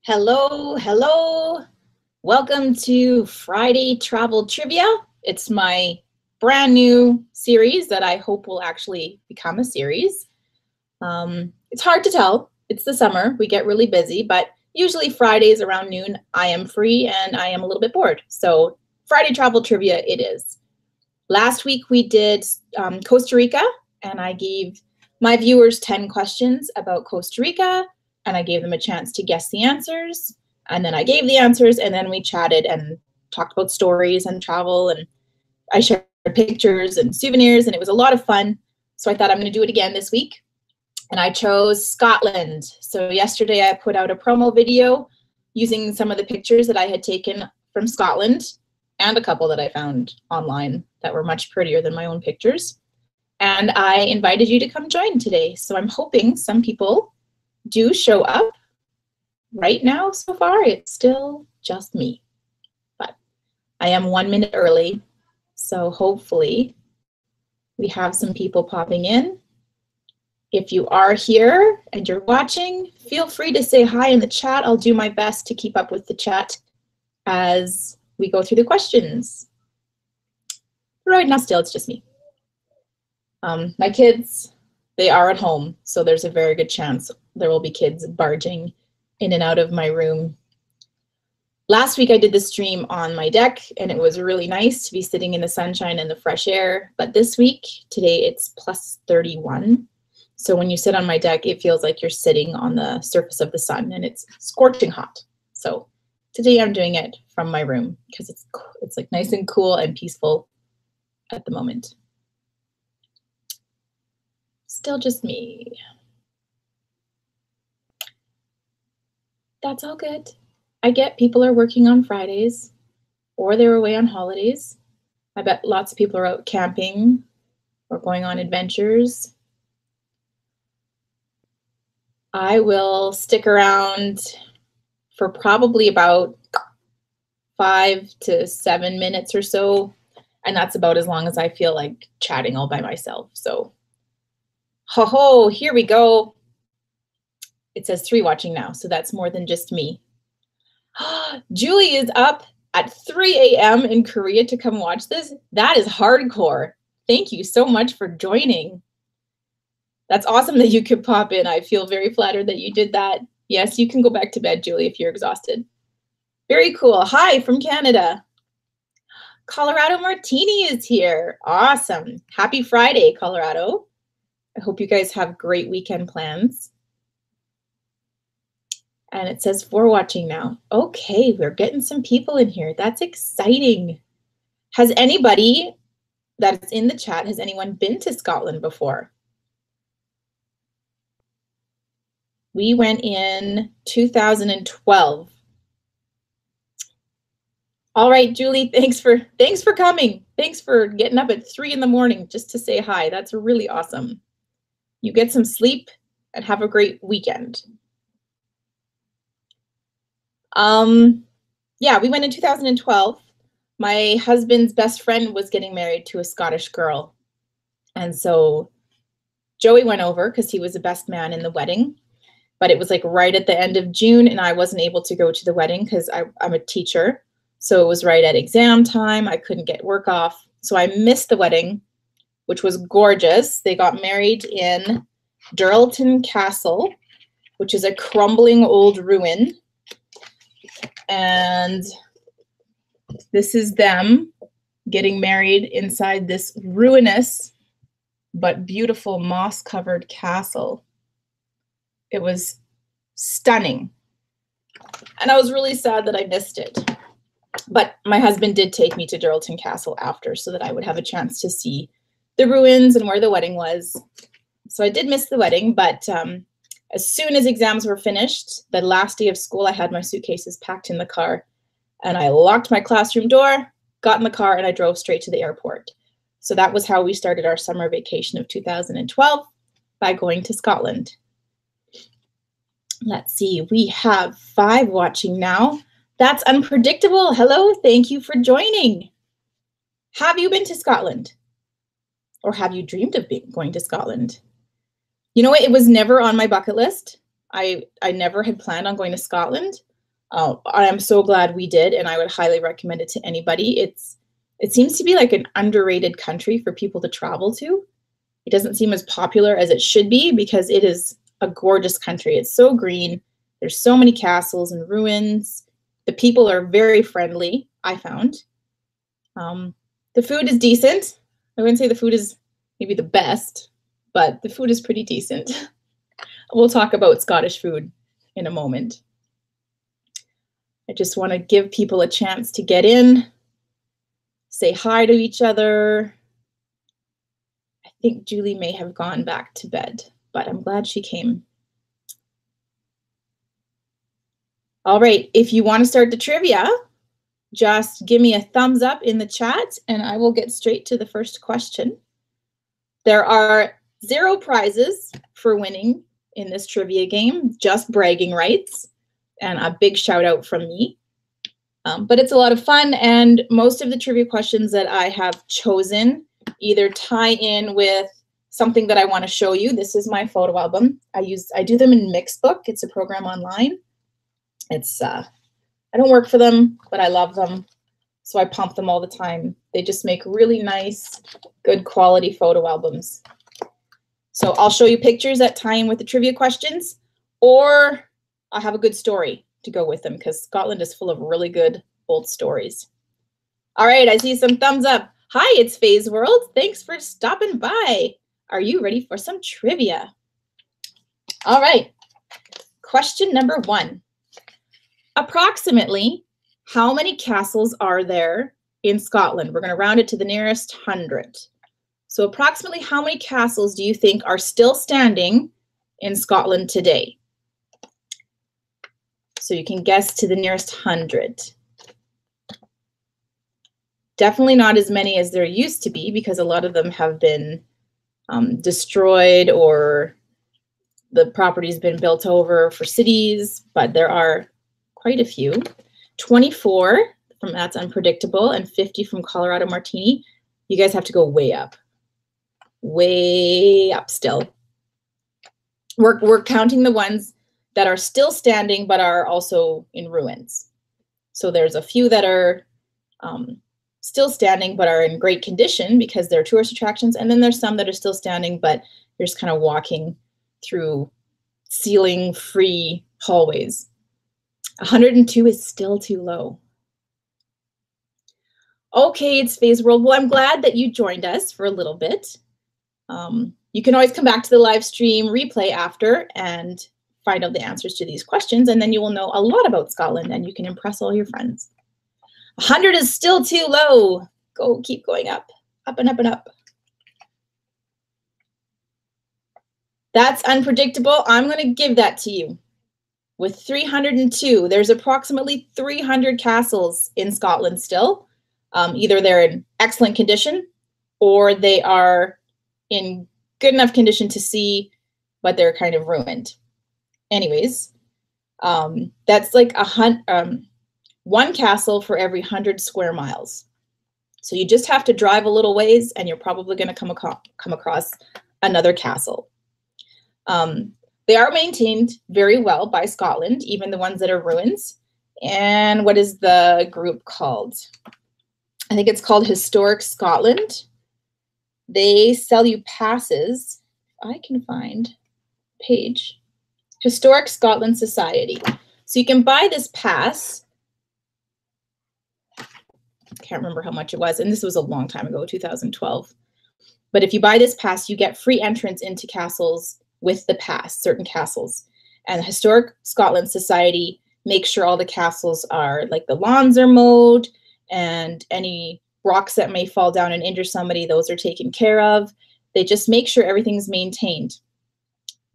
Hello, hello. Welcome to Friday Travel Trivia. It's my brand new series that I hope will actually become a series. It's hard to tell. It's the summer. We get really busy, but usually Fridays around noon, I am free and I am a little bit bored. So Friday Travel Trivia it is. Last week we did Costa Rica, and I gave my viewers 10 questions about Costa Rica, and I gave them a chance to guess the answers. And then I gave the answers, and then we chatted and talked about stories and travel, and I shared pictures and souvenirs, and it was a lot of fun. So I thought I'm going to do it again this week. And I chose Scotland. So yesterday I put out a promo video using some of the pictures that I had taken from Scotland and a couple that I found online that were much prettier than my own pictures. And I invited you to come join today. So I'm hoping some people do show up. Right now, so far, it's still just me. But I am 1 minute early. So hopefully we have some people popping in. If you are here and you're watching, feel free to say hi in the chat. I'll do my best to keep up with the chat as we go through the questions. Right now, still, it's just me. My kids, they are at home, so there's a very good chance there will be kids barging in and out of my room. Last week, I did the stream on my deck, and it was really nice to be sitting in the sunshine and the fresh air. But this week, today, it's plus 31. So when you sit on my deck, it feels like you're sitting on the surface of the sun, and it's scorching hot. So today, I'm doing it from my room because it's like nice and cool and peaceful at the moment. Still just me. That's all good. I get people are working on Fridays or they're away on holidays. I bet lots of people are out camping or going on adventures. I will stick around for probably about 5 to 7 minutes or so. And that's about as long as I feel like chatting all by myself. So, ho, here we go. It says 3 watching now, so that's more than just me. Julie is up at 3 a.m. in Korea to come watch this. That is hardcore. Thank you so much for joining. That's awesome that you could pop in. I feel very flattered that you did that. Yes, you can go back to bed, Julie, if you're exhausted. Very cool. Hi from Canada. Colorado Martini is here. Awesome. Happy Friday, Colorado. I hope you guys have great weekend plans. And it says 4 watching now. Okay, we're getting some people in here. That's exciting. Has anybody that's in the chat, has anyone been to Scotland before? We went in 2012. All right, Julie, thanks for coming. Thanks for getting up at 3 in the morning just to say hi. That's really awesome. You get some sleep and have a great weekend. Yeah, we went in 2012. My husband's best friend was getting married to a Scottish girl. And so Joey went over because he was the best man in the wedding. But it was like right at the end of June, and I wasn't able to go to the wedding because I'm a teacher. So it was right at exam time. I couldn't get work off. So I missed the wedding, which was gorgeous. They got married in Stirling Castle, which is a crumbling old ruin. And this is them getting married inside this ruinous but beautiful moss-covered castle. It was stunning. And I was really sad that I missed it. But my husband did take me to Stirling Castle after so that I would have a chance to see the ruins and where the wedding was. So I did miss the wedding, but as soon as exams were finished, the last day of school, I had my suitcases packed in the car, and I locked my classroom door, got in the car, and I drove straight to the airport. So that was how we started our summer vacation of 2012, by going to Scotland. Let's see, we have 5 watching now. That's unpredictable. Hello, thank you for joining. Have you been to Scotland? Or have you dreamed of going to Scotland? You know what? It was never on my bucket list. I never had planned on going to Scotland, I'm so glad we did, and I would highly recommend it to anybody. It seems to be like an underrated country for people to travel to. It doesn't seem as popular as it should be because it is a gorgeous country. It's so green. There's so many castles and ruins. The people are very friendly, I found. The food is decent. I wouldn't say the food is maybe the best, but the food is pretty decent. We'll talk about Scottish food in a moment. I just want to give people a chance to get in, say hi to each other. I think Julie may have gone back to bed, but I'm glad she came. All right, if you want to start the trivia, just give me a thumbs up in the chat and I will get straight to the first question. There are 0 prizes for winning in this trivia game, just bragging rights. And a big shout out from me. But it's a lot of fun, and most of the trivia questions that I have chosen either tie in with something that I want to show you. This is my photo album. I do them in Mixbook. It's a program online. It's I don't work for them, but I love them. So I pump them all the time. They just make really nice, good quality photo albums. So I'll show you pictures that tie in with the trivia questions, or I have a good story to go with them because Scotland is full of really good old stories. All right, I see some thumbs up. Hi, it's Faye's World. Thanks for stopping by. Are you ready for some trivia? All right, question number 1. Approximately how many castles are there in Scotland? We're going to round it to the nearest 100. So approximately how many castles do you think are still standing in Scotland today? So you can guess to the nearest 100. Definitely not as many as there used to be because a lot of them have been destroyed or the property's been built over for cities, but there are quite a few. 24 from That's Unpredictable and 50 from Colorado Martini. You guys have to go way up still. We're counting the ones that are still standing but are also in ruins. So there's a few that are still standing but are in great condition because they're tourist attractions, and then there's some that are still standing but you're just kind of walking through ceiling-free hallways. 102 is still too low. Okay, it's Faye's World. Well, I'm glad that you joined us for a little bit. You can always come back to the live stream replay after and find out the answers to these questions, and then you will know a lot about Scotland and you can impress all your friends. 100 is still too low. Keep going up and up and up. That's Unpredictable. I'm going to give that to you. With 302, there's approximately 300 castles in Scotland still. Either they're in excellent condition or they are in good enough condition to see, but they're kind of ruined. Anyways, that's like one castle for every 100 square miles. So you just have to drive a little ways and you're probably going to come across another castle. They are maintained very well by Scotland, even the ones that are ruins. And what is the group called? I think it's called Historic Scotland. They sell you passes. I can find page. Historic Scotland Society. So you can buy this pass. I can't remember how much it was, and this was a long time ago, 2012. But if you buy this pass, you get free entrance into castles with the pass, certain castles. And the Historic Scotland Society makes sure all the castles are, like the lawns are mowed, and any rocks that may fall down and injure somebody, those are taken care of. They just make sure everything's maintained.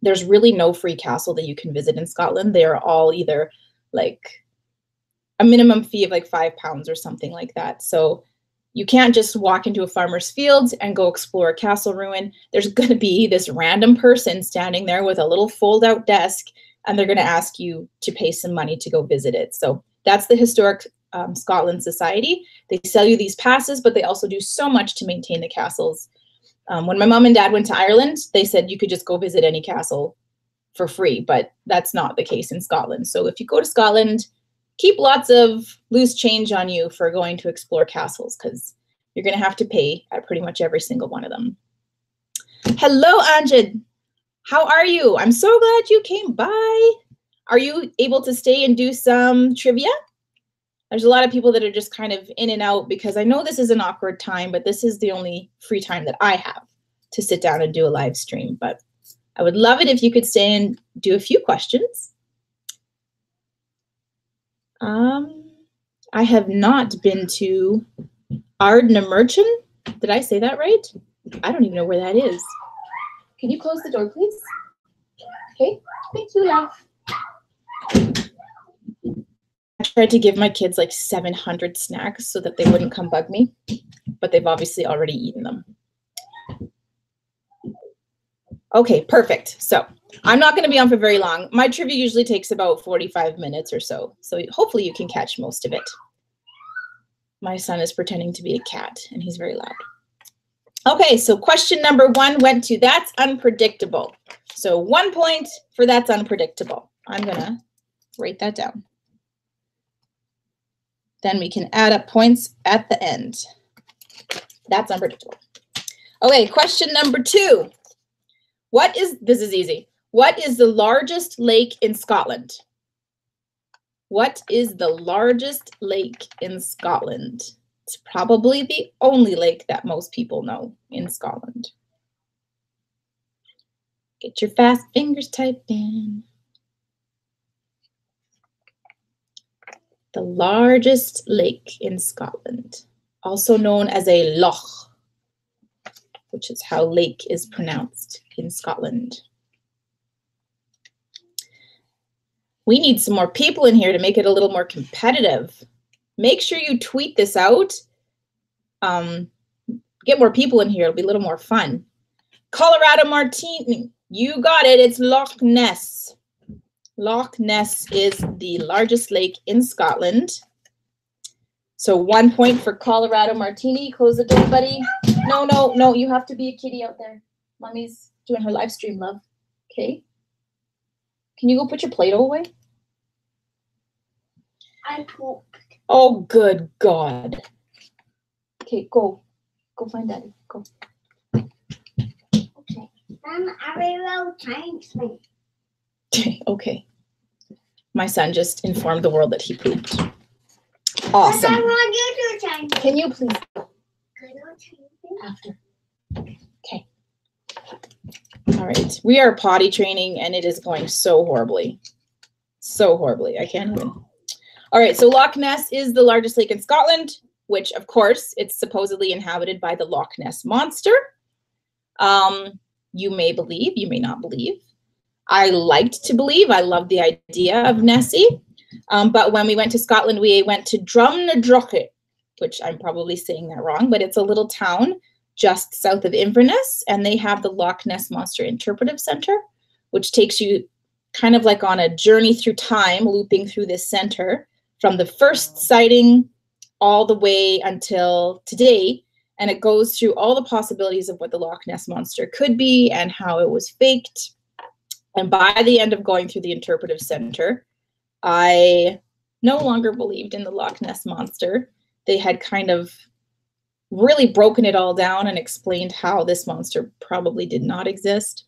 There's really no free castle that you can visit in Scotland. They are all either like a minimum fee of like £5 or something like that. So you can't just walk into a farmer's field and go explore a castle ruin. There's going to be this random person standing there with a little fold-out desk, and they're going to ask you to pay some money to go visit it. So that's the Historic Scotland Society. They sell you these passes, but they also do so much to maintain the castles. When my mom and dad went to Ireland, they said you could just go visit any castle for free, but that's not the case in Scotland. So if you go to Scotland, keep lots of loose change on you for going to explore castles, because you're going to have to pay at pretty much every single one of them. Hello, Anjid. How are you? I'm so glad you came by. Are you able to stay and do some trivia? There's a lot of people that are just kind of in and out, because I know this is an awkward time, but this is the only free time that I have to sit down and do a live stream. But I would love it if you could stay and do a few questions. I have not been to Ardnamurchan. Did I say that right? I don't even know where that is. Can you close the door, please? Okay, thank you, love. I tried to give my kids like 700 snacks so that they wouldn't come bug me, but they've obviously already eaten them. Okay, perfect. So I'm not going to be on for very long. My trivia usually takes about 45 minutes or so. So hopefully you can catch most of it. My son is pretending to be a cat and he's very loud. Okay, so question number 1 went to that's unpredictable. So 1 point for that's unpredictable. I'm going to write that down. Then we can add up points at the end. That's unpredictable. Okay, question number 2. This is easy. What is the largest lake in Scotland? What is the largest lake in Scotland? It's probably the only lake that most people know in Scotland. Get your fast fingers typed in. The largest lake in Scotland, also known as a loch, which is how lake is pronounced in Scotland. We need some more people in here to make it a little more competitive. Make sure you tweet this out. Get more people in here. It'll be a little more fun. Colorado Martini. You got it. It's Loch Ness. Loch Ness is the largest lake in Scotland. So 1 point for Colorado Martini. Close the door, buddy. No, no, no. You have to be a kitty out there. Mommy's doing her live stream, love. Okay. Can you go put your Play-Doh away? I pooped. Oh, good God. Okay, go. Go find Daddy. Go. Okay. Then Ariel thanks me. Okay. My son just informed the world that he pooped. Awesome. I want you to thank me. Can you please? I don't thank you. After. Okay. All right. We are potty training and it is going so horribly. So horribly. I can't even. All right. So Loch Ness is the largest lake in Scotland, which of course it's supposedly inhabited by the Loch Ness monster. You may believe, you may not believe. I liked to believe. I love the idea of Nessie. But when we went to Scotland, we went to Drumnadrochit, which I'm probably saying that wrong, but it's a little town just south of Inverness, and they have the Loch Ness Monster Interpretive Center, which takes you kind of like on a journey through time, looping through this center from the first sighting all the way until today, and it goes through all the possibilities of what the Loch Ness Monster could be and how it was faked. And by the end of going through the Interpretive Center, I no longer believed in the Loch Ness Monster. They had kind of really broken it all down and explained how this monster probably did not exist.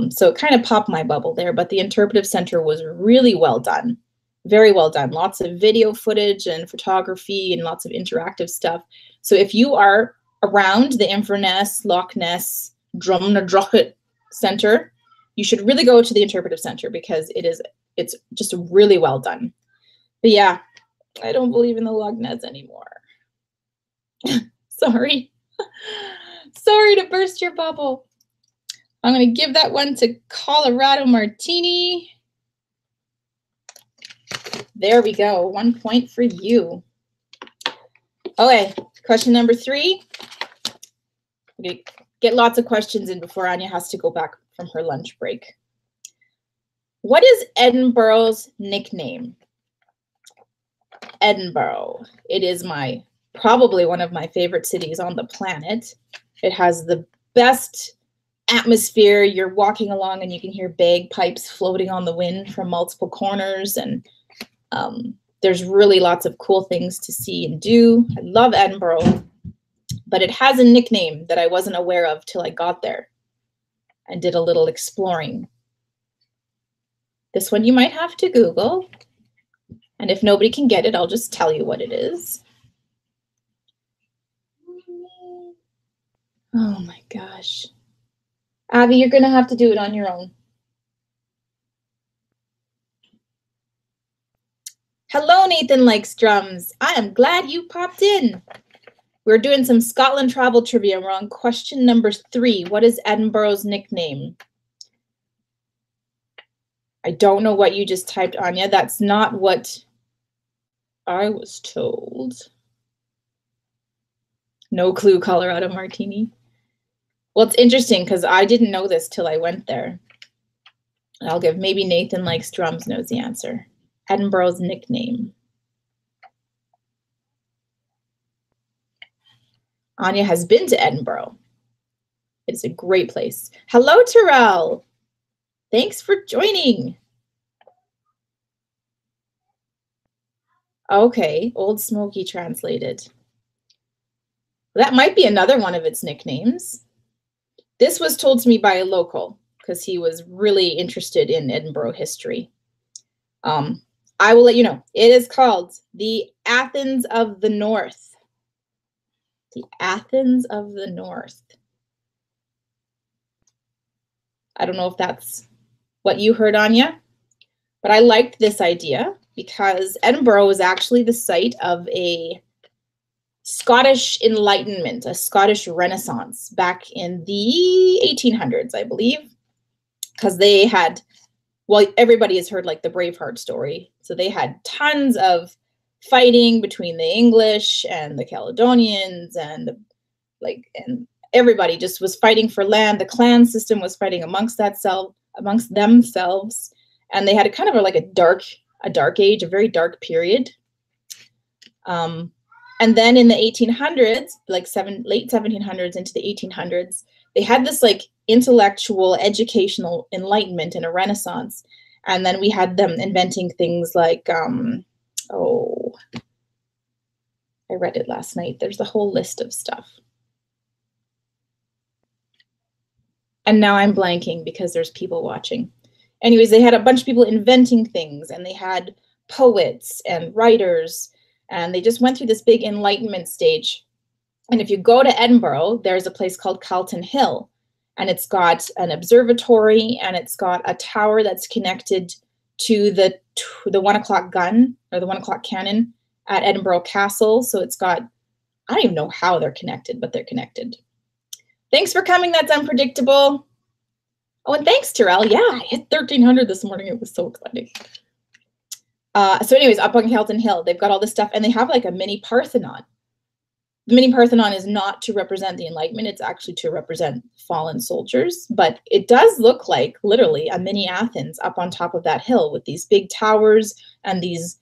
So it kind of popped my bubble there, but the Interpretive Center was really well done. Very well done. Lots of video footage and photography and lots of interactive stuff. So if you are around the Inverness, Loch Ness, Drumnadrochit Center, you should really go to the Interpretive Center because it's just really well done. But yeah, I don't believe in the Loch Ness anymore. Sorry. Sorry to burst your bubble. I'm going to give that one to Colorado Martini. There we go. 1 point for you. Okay, question number 3. Okay, get lots of questions in before Anya has to go back from her lunch break. What is Edinburgh's nickname? Edinburgh. It is probably one of my favorite cities on the planet. It has the best atmosphere. You're walking along and you can hear bagpipes floating on the wind from multiple corners, and There's really lots of cool things to see and do. I love Edinburgh, but it has a nickname that I wasn't aware of till I got there and did a little exploring. This one you might have to Google. And if nobody can get it, I'll just tell you what it is. Oh my gosh. Abby, you're going to have to do it on your own. Hello, Nathan Likes Drums. I am glad you popped in. We're doing some Scotland travel trivia. We're on question number 3. What is Edinburgh's nickname? I don't know what you just typed, Anya. That's not what I was told. No clue, Colorado Martini. Well, it's interesting because I didn't know this till I went there. I'll give maybe Nathan Likes Drums knows the answer. Edinburgh's nickname. Anya has been to Edinburgh. It's a great place. Hello, Terrell. Thanks for joining. Okay, Old Smoky translated. That might be another one of its nicknames. This was told to me by a local because he was really interested in Edinburgh history. I will let you know. It is called the Athens of the North. The Athens of the North. I don't know if that's what you heard, Anya, but I liked this idea because Edinburgh was actually the site of a Scottish Enlightenment, a Scottish Renaissance back in the 1800s, I believe, because they had, well, everybody has heard like the Braveheart story. So they had tons of fighting between the English and the Caledonians and and everybody just was fighting for land. The clan system was fighting amongst themselves. And they had a kind of like a dark age, a very dark period. And then in the 1800s, like late 1700s into the 1800s, they had this like intellectual, educational enlightenment and a renaissance. And then we had them inventing things like, oh, I read it last night. There's a whole list of stuff. And now I'm blanking because there's people watching. Anyways, they had a bunch of people inventing things, and they had poets and writers, and they just went through this big enlightenment stage. And if you go to Edinburgh, there's a place called Calton Hill, and it's got an observatory, and it's got a tower that's connected to the 1 o'clock gun, or the 1 o'clock cannon at Edinburgh Castle. So it's got, I don't even know how they're connected, but they're connected. Thanks for coming. That's unpredictable. Oh, and thanks, Terrell. Yeah, I hit 1,300 this morning. It was so exciting. So anyways, up on Calton Hill, they've got all this stuff, and they have like a mini Parthenon. The mini Parthenon is not to represent the Enlightenment. It's actually to represent fallen soldiers. But it does look like literally a mini Athens up on top of that hill with these big towers and these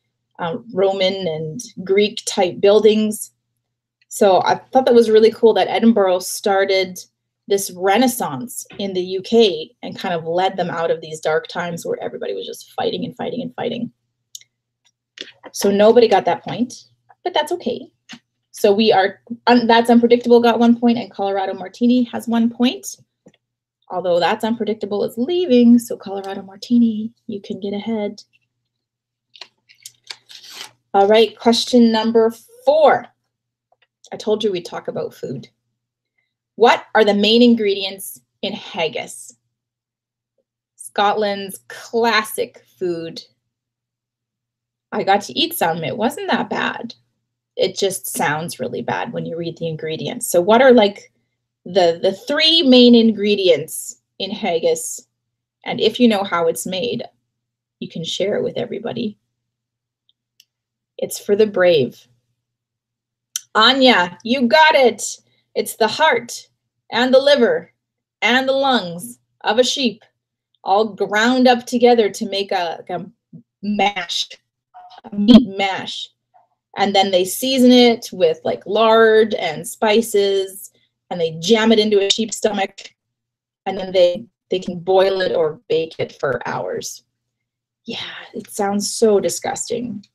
Roman and Greek type buildings. So I thought that was really cool that Edinburgh started this renaissance in the UK and kind of led them out of these dark times where everybody was just fighting and fighting and fighting. So nobody got that point, but that's okay. So we are, That's Unpredictable got 1 point, and Colorado Martini has 1 point. Although That's Unpredictable is leaving, so Colorado Martini, you can get ahead. All right, question number 4. I told you we'd talk about food. What are the main ingredients in haggis? Scotland's classic food. I got to eat some. It wasn't that bad. It just sounds really bad when you read the ingredients. So what are like the 3 main ingredients in haggis? And if you know how it's made, you can share it with everybody. It's for the brave. Anya, you got it. It's the heart and the liver and the lungs of a sheep all ground up together to make a mash, a meat mash. And then they season it with like lard and spices, and they jam it into a sheep's stomach, and then they can boil it or bake it for hours. Yeah, it sounds so disgusting.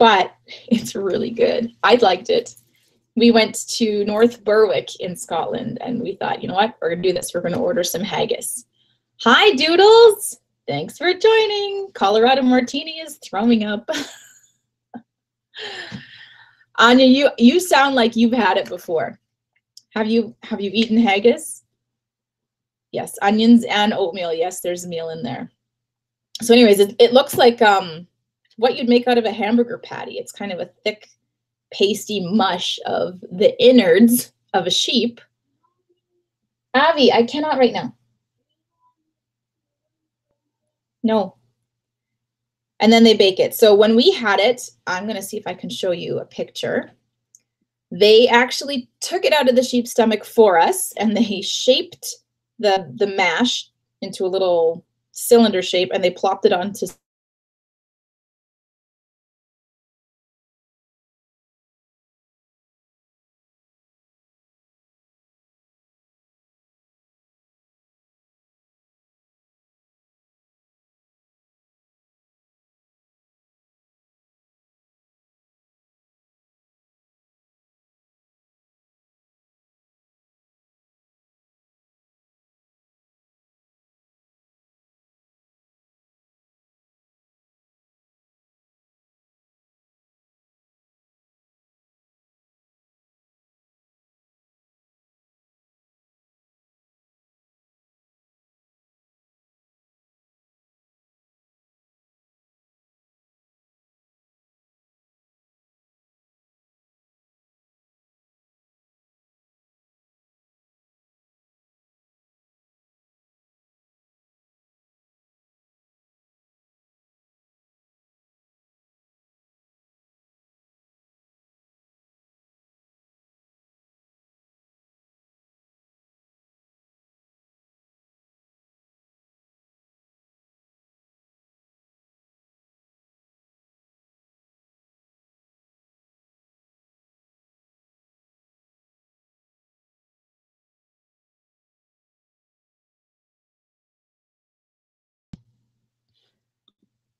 but it's really good. I liked it. We went to North Berwick in Scotland, and we thought, you know what, we're gonna do this. We're gonna order some haggis. Hi, Doodles. Thanks for joining. Colorado Martini is throwing up. Anya, you sound like you've had it before. Have you eaten haggis? Yes, onions and oatmeal. Yes, there's meal in there. So anyways, it looks like what you'd make out of a hamburger patty. It's kind of a thick, pasty mush of the innards of a sheep. Avi, I cannot right now. No. And then they bake it. So when we had it, I'm going to see if I can show you a picture. They actually took it out of the sheep's stomach for us, and they shaped the mash into a little cylinder shape, and they plopped it onto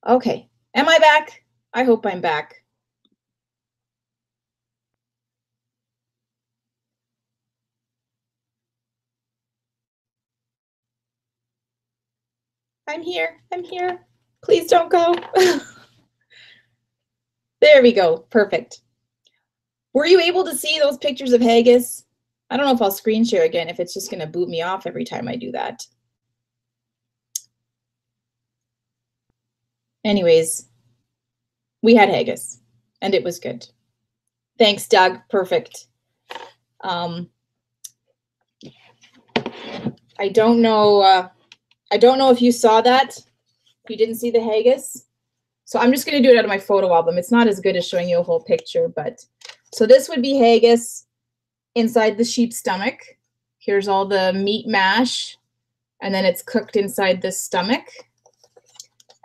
Okay, am I back? I hope I'm back. I'm here. Please don't go. There we go. Perfect. Were you able to see those pictures of haggis? I don't know if I'll screen share again, if it's just going to boot me off every time I do that. Anyways, we had haggis, and it was good. Thanks, Doug. Perfect. I don't know if you saw that. You didn't see the haggis. So I'm just going to do it out of my photo album. It's not as good as showing you a whole picture, but so this would be haggis inside the sheep's stomach. Here's all the meat mash, and then it's cooked inside the stomach.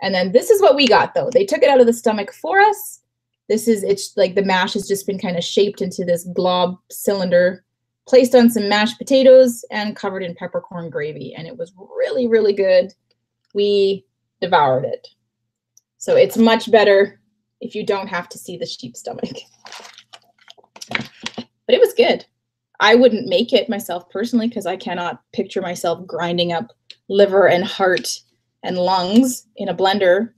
And then this is what we got, though. They took it out of the stomach for us. It's like the mash has just been kind of shaped into this glob cylinder, placed on some mashed potatoes and covered in peppercorn gravy. And it was really, really good. We devoured it. So it's much better if you don't have to see the sheep's stomach. But it was good. I wouldn't make it myself personally because I cannot picture myself grinding up liver and heart and lungs in a blender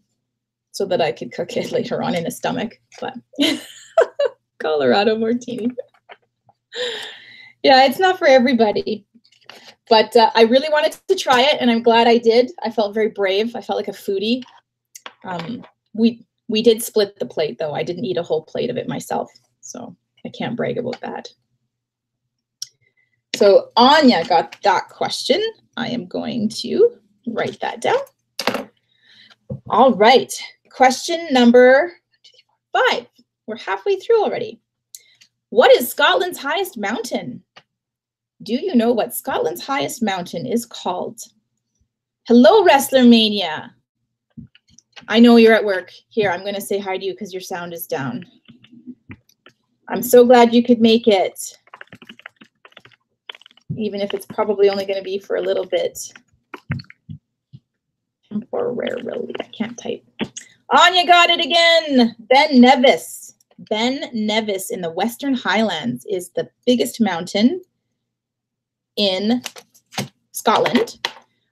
so that I could cook it later on in a stomach. But Colorado Martini. Yeah, it's not for everybody. But I really wanted to try it, and I'm glad I did. I felt very brave. I felt like a foodie. We did split the plate, though. I didn't eat a whole plate of it myself, so I can't brag about that. So Anya got that question. I am going to write that down. All right, question number 5. We're halfway through already. What is Scotland's highest mountain? Do you know what Scotland's highest mountain is called? Hello, Wrestler Mania. I know you're at work. Here, I'm going to say hi to you because your sound is down. I'm so glad you could make it, even if it's probably only going to be for a little bit. Temporarily, I can't type. Anya got it again. Ben Nevis. Ben Nevis in the Western Highlands is the biggest mountain in Scotland.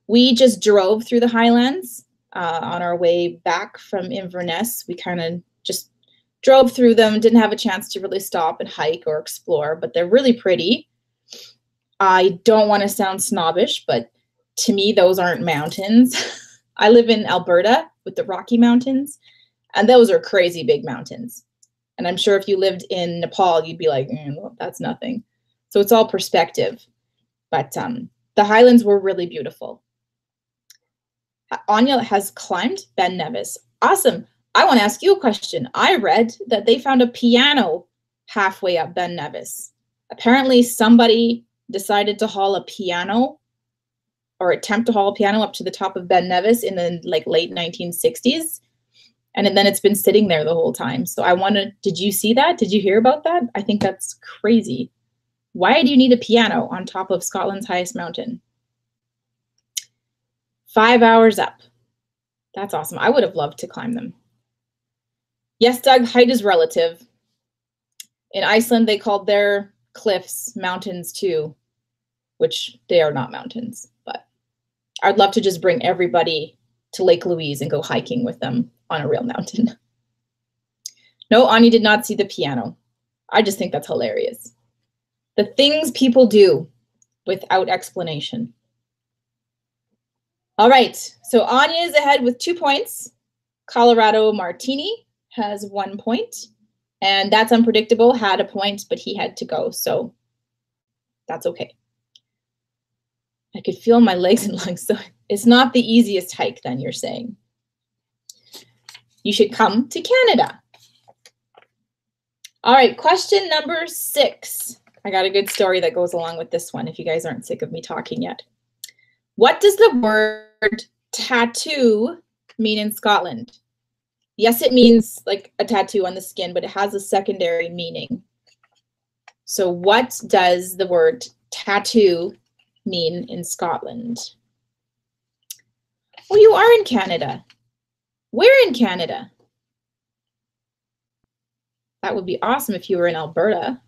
We just drove through the Highlands on our way back from Inverness. We kind of just drove through them, didn't have a chance to really stop and hike or explore, but they're really pretty. I don't want to sound snobbish, but to me, those aren't mountains. I live in Alberta with the Rocky Mountains, and those are crazy big mountains. And I'm sure if you lived in Nepal, you'd be like, well, that's nothing. So it's all perspective. But the Highlands were really beautiful. Anya has climbed Ben Nevis. Awesome. I want to ask you a question. I read that they found a piano halfway up Ben Nevis. Apparently somebody decided to haul a piano or attempt to haul a piano up to the top of Ben Nevis in the late 1960s. And then it's been sitting there the whole time. So I wondered, did you see that? Did you hear about that? I think that's crazy. Why do you need a piano on top of Scotland's highest mountain? 5 hours up. That's awesome. I would have loved to climb them. Yes, Doug, height is relative. In Iceland, they called their cliffs mountains too, which they are not mountains. But I'd love to just bring everybody to Lake Louise and go hiking with them on a real mountain. No, Anya did not see the piano. I just think that's hilarious. The things people do without explanation. All right, so Anya is ahead with 2 points. Colorado Martini has 1 point. And That's Unpredictable had a point, but he had to go, so that's okay. I could feel my legs and lungs, so it's not the easiest hike then, you're saying. You should come to Canada. All right, question number 6. I got a good story that goes along with this one if you guys aren't sick of me talking yet. What does the word tattoo mean in Scotland? Yes, it means like a tattoo on the skin, but it has a secondary meaning. So what does the word tattoo mean in Scotland? Oh, you are in Canada. Where in Canada? That would be awesome if you were in Alberta.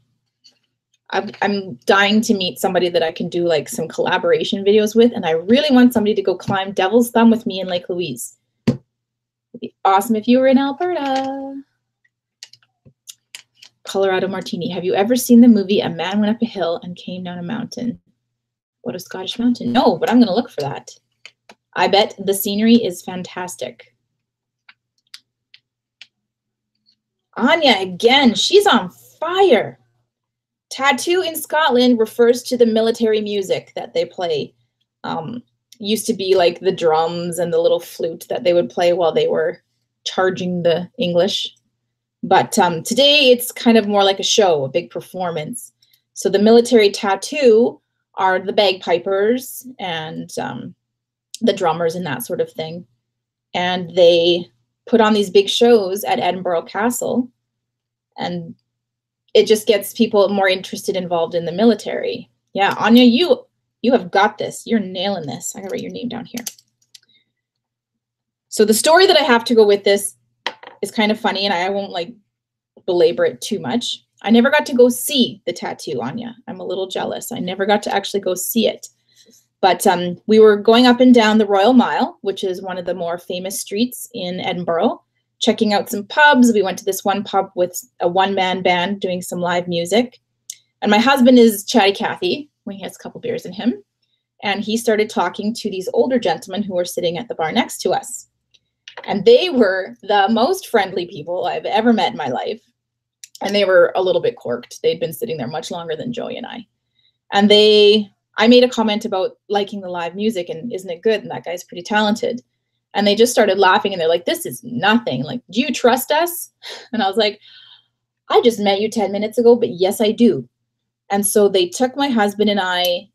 I'm dying to meet somebody that I can do like some collaboration videos with, and I really want somebody to go climb Devil's Thumb with me in Lake Louise. It'd be awesome if you were in Alberta. Colorado Martini. Have you ever seen the movie A Man Went Up a Hill and Came Down a Mountain? What a Scottish mountain. No, but I'm going to look for that. I bet the scenery is fantastic. Anya, again, she's on fire. Tattoo in Scotland refers to the military music that they play. Used to be like the drums and the little flute that they would play while they were charging the English. But today it's kind of more like a show, a big performance. So the military tattoo are the bagpipers and the drummers and that sort of thing. And they put on these big shows at Edinburgh Castle, and it just gets people more interested, involved in the military. Yeah, Anya, you have got this. You're nailing this. I gotta write your name down here. So the story that I have to go with this is kind of funny, and I won't like belabor it too much. I never got to go see the tattoo, Anya. I'm a little jealous. I never got to actually go see it. But we were going up and down the Royal Mile, which is one of the more famous streets in Edinburgh, checking out some pubs. We went to this one pub with a one-man band doing some live music. And my husband is Chatty Cathy when he has a couple beers in him. And he started talking to these older gentlemen who were sitting at the bar next to us. And they were the most friendly people I've ever met in my life. And they were a little bit corked. They'd been sitting there much longer than Joey and I. And I made a comment about liking the live music and isn't it good? And that guy's pretty talented. And they just started laughing and they're like, this is nothing. Like, do you trust us? And I was like, I just met you 10 minutes ago, but yes, I do. And so they took my husband and I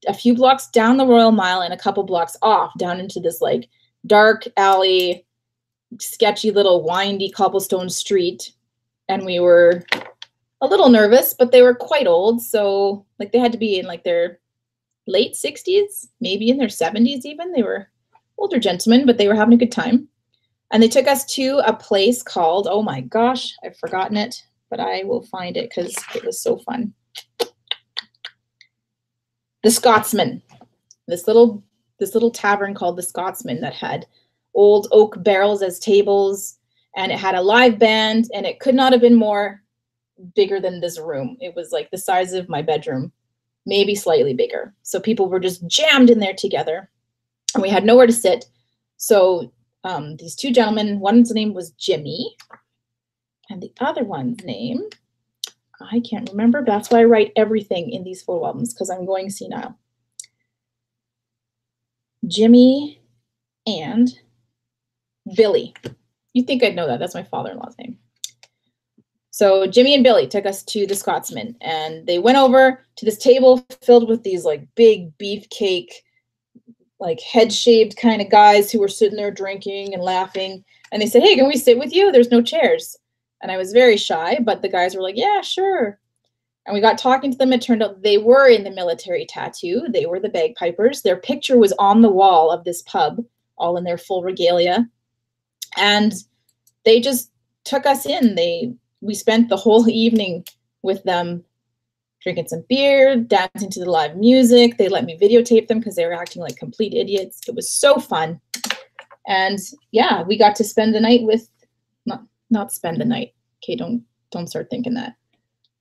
a few blocks down the Royal Mile and a couple blocks off down into this like dark alley, sketchy little windy cobblestone street. And we were a little nervous, but they were quite old. So like they had to be in like their late 60s, maybe in their 70s even. They were older gentlemen, but they were having a good time. And they took us to a place called, oh my gosh, I've forgotten it, but I will find it because it was so fun. The Scotsman, this little tavern called the Scotsman that had old oak barrels as tables, and it had a live band, and it could not have been more bigger than this room. It was like the size of my bedroom, maybe slightly bigger. So people were just jammed in there together, and we had nowhere to sit. So these two gentlemen, one's name was Jimmy, and the other one's name, I can't remember. That's why I write everything in these photo albums, because I'm going senile. Jimmy and Billy. You'd think I'd know that. That's my father-in-law's name. So Jimmy and Billy took us to the Scotsman, and they went over to this table filled with these like big beefcake, like head-shaved kind of guys who were sitting there drinking and laughing. And they said, hey, can we sit with you? There's no chairs. And I was very shy, but the guys were like, yeah, sure. And we got talking to them. It turned out they were in the military tattoo. They were the bagpipers. Their picture was on the wall of this pub, all in their full regalia. And they just took us in. We spent the whole evening with them, drinking some beer, dancing to the live music. They let me videotape them because they were acting like complete idiots. It was so fun. And yeah, we got to spend the night with, not spend the night. Okay, don't start thinking that.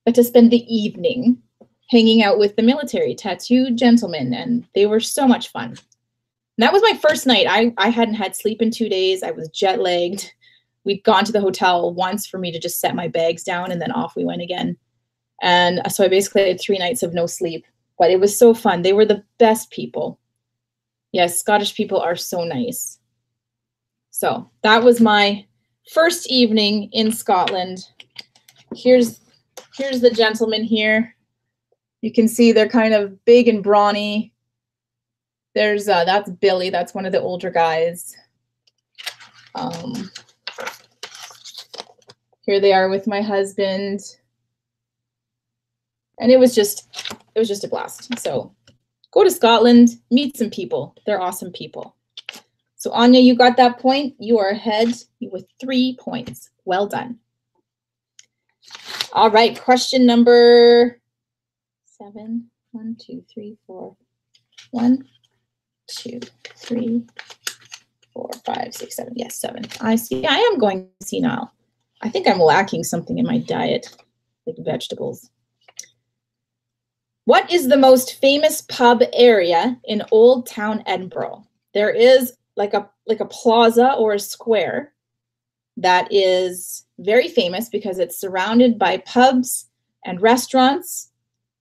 But to spend the evening hanging out with the military tattooed gentlemen, and they were so much fun. And that was my first night. I hadn't had sleep in 2 days. I was jet lagged. We'd gone to the hotel once for me to just set my bags down, and then off we went again. And so I basically had 3 nights of no sleep, but it was so fun. They were the best people. Yes, Scottish people are so nice. So that was my first evening in Scotland. Here's the gentleman here. You can see they're kind of big and brawny. There's that's Billy. That's one of the older guys. Here they are with my husband. And it was just a blast. So go to Scotland, meet some people. They're awesome people. So Anya, you got that point. You are ahead with 3 points. Well done. All right, question number 7. 1, 2, 3, 4. 1, 2, 3, 4, 5, 6, 7. Yes, 7. I see. I am going senile. I think I'm lacking something in my diet, like vegetables. What is the most famous pub area in Old Town Edinburgh? There is like a plaza or a square that is very famous because it's surrounded by pubs and restaurants.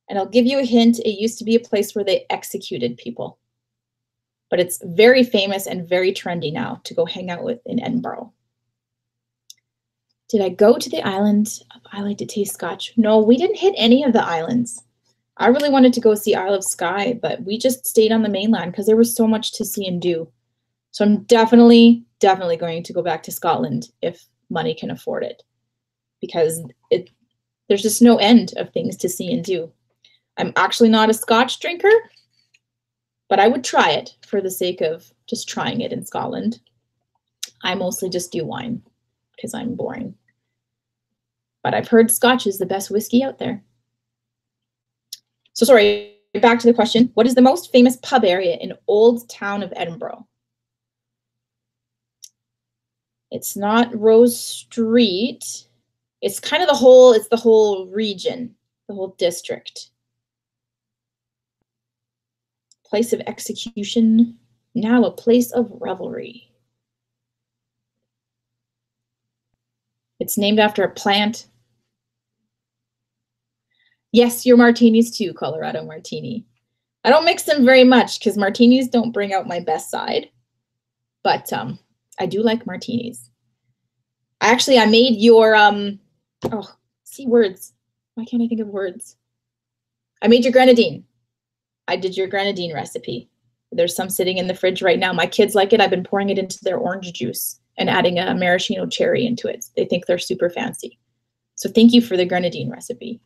And I'll give you a hint. It used to be a place where they executed people. But it's very famous and very trendy now to go hang out with in Edinburgh. Did I go to the island of I Like to Taste Scotch? No, we didn't hit any of the islands. I really wanted to go see Isle of Skye, but we just stayed on the mainland because there was so much to see and do. So I'm definitely going to go back to Scotland if money can afford it, because there's just no end of things to see and do. I'm actually not a Scotch drinker, but I would try it for the sake of just trying it in Scotland. I mostly just do wine because I'm boring. But I've heard Scotch is the best whiskey out there. So sorry, back to the question. What is the most famous pub area in Old Town of Edinburgh? It's not Rose Street. It's kind of the whole region, the whole district. Place of execution, now a place of revelry. It's named after a plant. Yes, your martinis too, Colorado Martini. I don't mix them very much because martinis don't bring out my best side, but I do like martinis. I made your, words. Why can't I think of words? I made your grenadine. I did your grenadine recipe. There's some sitting in the fridge right now. My kids like it. I've been pouring it into their orange juice and adding a maraschino cherry into it. They think they're super fancy. So thank you for the grenadine recipe.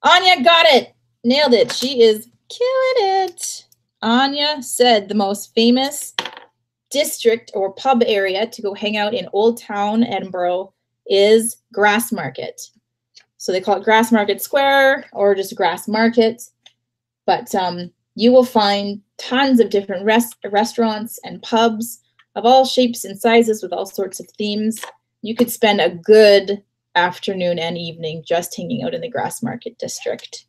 Anya got it. Nailed it. She is killing it. Anya said the most famous district or pub area to go hang out in Old Town, Edinburgh, is Grassmarket. So they call it Grassmarket Square or just Grass Market. But you will find tons of different restaurants and pubs of all shapes and sizes with all sorts of themes. You could spend a good afternoon and evening just hanging out in the Grassmarket district.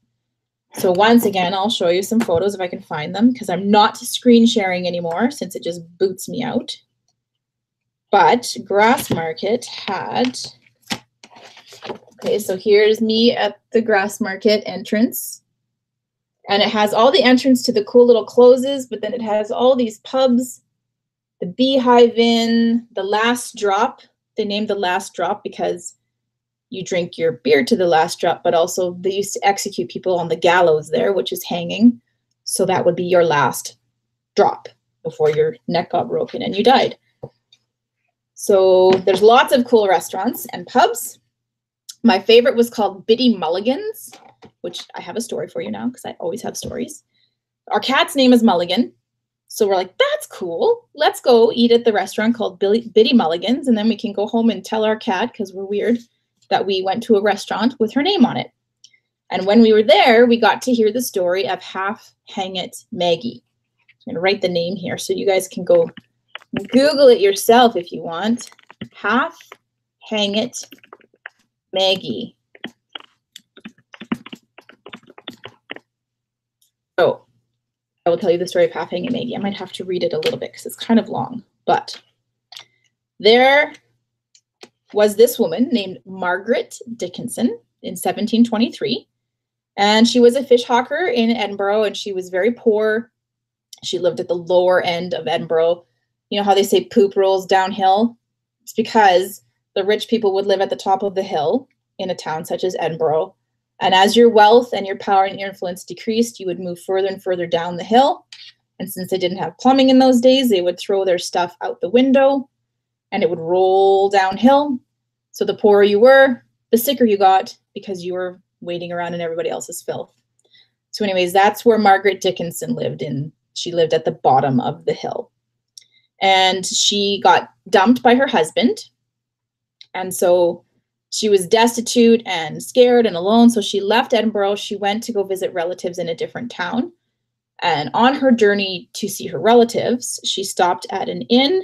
So once again, I'll show you some photos if I can find them, because I'm not screen sharing anymore since it just boots me out. But Grassmarket had, okay, so here's me at the Grassmarket entrance. And it has all the entrance to the cool little closes, but then it has all these pubs, the Beehive Inn, the Last Drop. They named the Last Drop because you drink your beer to the last drop, but also they used to execute people on the gallows there, which is hanging. So that would be your last drop before your neck got broken and you died. So there's lots of cool restaurants and pubs. My favorite was called Biddy Mulligan's, which I have a story for you now because I always have stories. Our cat's name is Mulligan. So we're like, that's cool. Let's go eat at the restaurant called Biddy Mulligan's. And then we can go home and tell our cat, because we're weird, that we went to a restaurant with her name on it. And when we were there, we got to hear the story of Half Hang It Maggie. I'm going to write the name here so you guys can go Google it yourself if you want. Half Hang It Maggie. So I will tell you the story of Half Hang It Maggie. I might have to read it a little bit because it's kind of long. But there was this woman named Margaret Dickinson in 1723. And she was a fish hawker in Edinburgh, and she was very poor. She lived at the lower end of Edinburgh. You know how they say poop rolls downhill? It's because the rich people would live at the top of the hill in a town such as Edinburgh. And as your wealth and your power and your influence decreased, you would move further and further down the hill. And since they didn't have plumbing in those days, they would throw their stuff out the window and it would roll downhill. So the poorer you were, the sicker you got because you were waiting around in everybody else's filth. So anyways, that's where Margaret Dickinson lived in. She lived at the bottom of the hill. And she got dumped by her husband. And so she was destitute and scared and alone. So she left Edinburgh. She went to go visit relatives in a different town. And on her journey to see her relatives, she stopped at an inn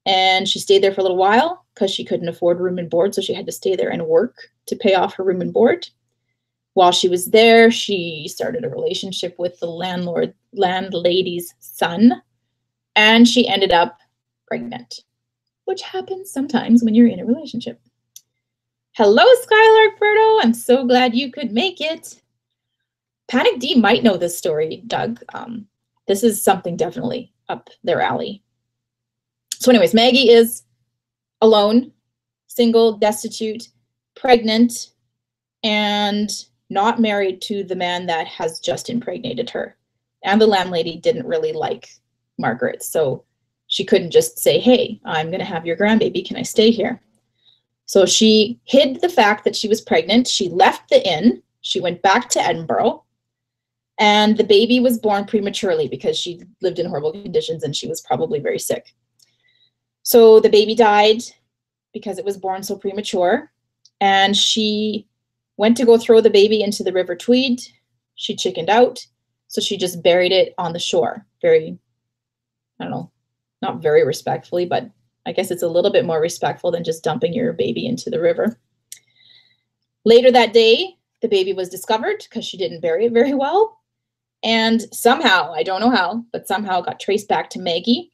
and she stayed there for a little while because she couldn't afford room and board. So she had to stay there and work to pay off her room and board. While she was there, she started a relationship with the landlady's son, and she ended up pregnant, which happens sometimes when you're in a relationship. Hello, Skylark Birdo. I'm so glad you could make it. Panic D might know this story, Doug. This is something definitely up their alley. So anyways, Maggie is alone, single, destitute, pregnant, and not married to the man that has just impregnated her. And the landlady didn't really like Margaret, so she couldn't just say, hey, I'm going to have your grandbaby. Can I stay here? So she hid the fact that she was pregnant. She left the inn. She went back to Edinburgh. And the baby was born prematurely because she lived in horrible conditions and she was probably very sick. So the baby died because it was born so premature. And she went to go throw the baby into the River Tweed. She chickened out. So she just buried it on the shore. Very, I don't know, not very respectfully, but I guess it's a little bit more respectful than just dumping your baby into the river. Later that day, the baby was discovered because she didn't bury it very well. And somehow, I don't know how, but somehow got traced back to Maggie.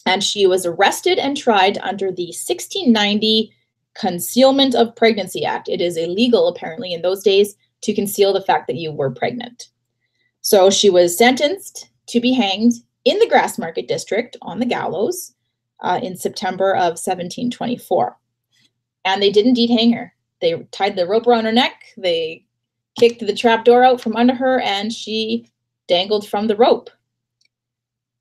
And she was arrested and tried under the 1690 Concealment of Pregnancy Act. It is illegal, apparently, in those days to conceal the fact that you were pregnant. So she was sentenced to be hanged in the Grassmarket district on the gallows in September of 1724. And they did indeed hang her. They tied the rope around her neck. They kicked the trapdoor out from under her, and she dangled from the rope.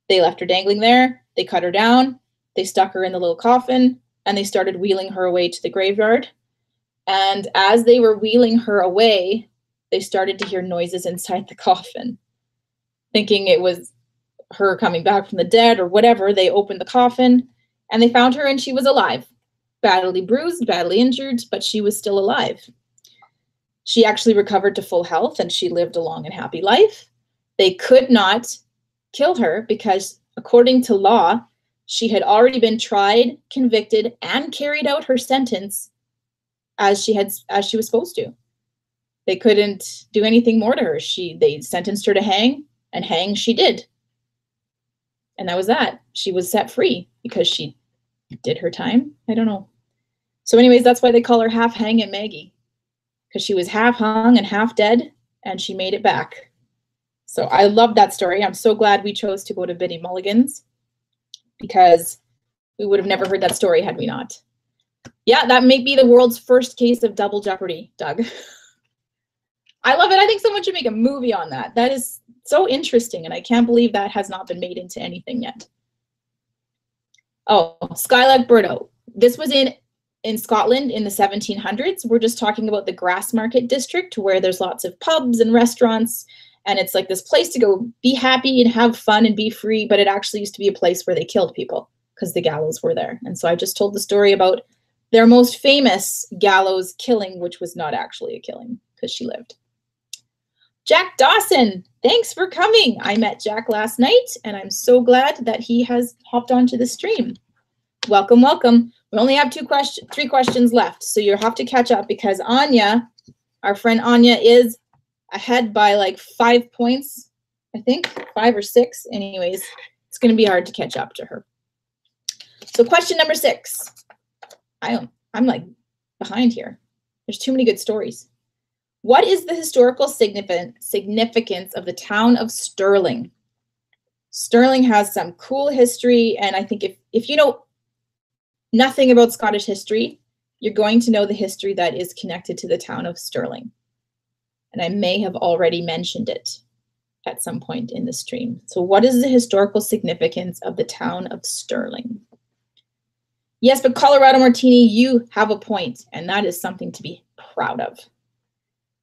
They left her dangling there. They cut her down. They stuck her in the little coffin, and they started wheeling her away to the graveyard. And as they were wheeling her away, they started to hear noises inside the coffin, thinking it was her coming back from the dead or whatever, they opened the coffin and they found her and she was alive. Badly bruised, badly injured, but she was still alive. She actually recovered to full health and she lived a long and happy life. They could not kill her because, according to law, she had already been tried, convicted, and carried out her sentence as she was supposed to. They couldn't do anything more to her. They sentenced her to hang, and hang she did. And that was that. She was set free because she did her time. I don't know. So anyways, that's why they call her Half Hanging Maggie, because she was half hung and half dead, and she made it back. So I love that story. I'm so glad we chose to go to Biddy Mulligan's, because we would have never heard that story had we not. Yeah, that may be the world's first case of double jeopardy, Doug. I love it. I think someone should make a movie on that. That is so interesting, and I can't believe that has not been made into anything yet. Oh, Skylark Birdo. This was in Scotland in the 1700s. We're just talking about the Grassmarket district, where there's lots of pubs and restaurants, and it's like this place to go be happy and have fun and be free, but it actually used to be a place where they killed people because the gallows were there. And so I just told the story about their most famous gallows killing, which was not actually a killing because she lived. Jack Dawson, thanks for coming. I met Jack last night, and I'm so glad that he has hopped onto the stream. Welcome, welcome. We only have three questions left, so you'll have to catch up because Anya, our friend Anya, is ahead by like 5 points, I think, 5 or 6. Anyways, it's going to be hard to catch up to her. So question number 6. I'm like behind here. There's too many good stories. What is the historical significance of the town of Stirling? Stirling has some cool history, and I think if you know nothing about Scottish history, you're going to know the history that is connected to the town of Stirling. And I may have already mentioned it at some point in the stream. So what is the historical significance of the town of Stirling? Yes, but Colorado Martini, you have a point, and that is something to be proud of.